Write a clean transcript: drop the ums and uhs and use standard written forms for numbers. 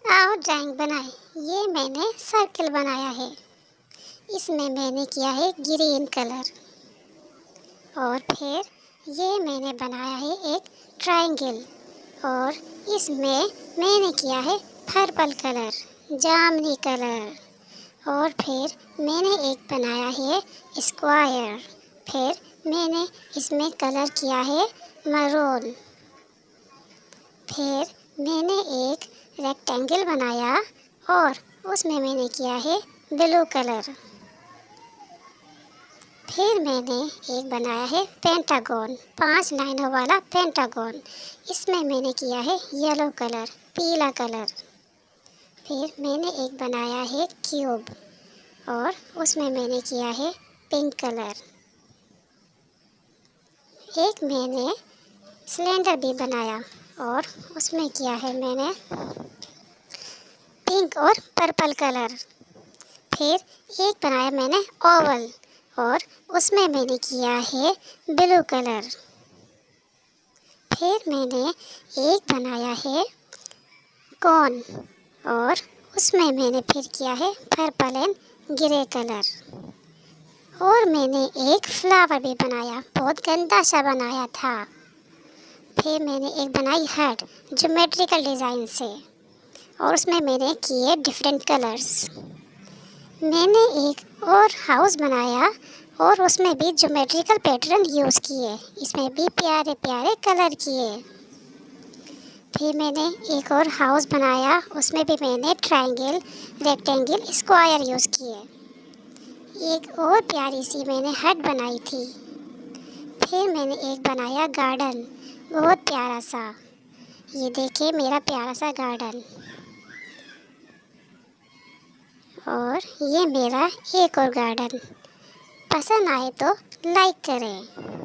आओ ड्राइंग बनाए। ये मैंने सर्कल बनाया है। इसमें मैंने किया है ग्रीन कलर। और फिर ये मैंने बनाया है एक ट्रायंगल। और इसमें मैंने किया है पर्पल कलर, जामुनी कलर। और फिर मैंने एक बनाया है स्क्वायर। फिर मैंने इसमें कलर किया है मरून। फिर मैंने एक रेक्टेंगल बनाया और उसमें मैंने किया है ब्लू कलर। फिर मैंने एक बनाया है पेंटागन, 5 लाइनों वाला पेंटागन। इसमें मैंने किया है येलो कलर, पीला कलर। फिर मैंने एक बनाया है क्यूब और उसमें मैंने किया है पिंक कलर। एक मैंने सिलेंडर भी बनाया और उसमें किया है मैंने पिंक और पर्पल कलर। फिर एक बनाया मैंने ओवल और उसमें मैंने किया है ब्लू कलर। फिर मैंने एक बनाया है कॉर्न और उसमें मैंने फिर किया है पर्पल एंड ग्रे कलर। और मैंने एक फ्लावर भी बनाया, बहुत गंदा सा बनाया था। फिर मैंने एक बनाई हार्ट ज्योमेट्रिकल डिज़ाइन से और उसमें मैंने किए डिफरेंट कलर्स। मैंने एक और हाउस बनाया और उसमें भी ज्योमेट्रिकल पैटर्न यूज़ किए। इसमें भी प्यारे प्यारे कलर किए। फिर मैंने एक और हाउस बनाया, उसमें भी मैंने ट्रायंगल, रेक्टेंगल, स्क्वायर यूज़ किए। एक और प्यारी सी मैंने हट बनाई थी। फिर मैंने एक बनाया गार्डन, बहुत प्यारा सा। ये देखिए मेरा प्यारा सा गार्डन। और ये मेरा एक और गार्डन। पसंद आए तो लाइक करें।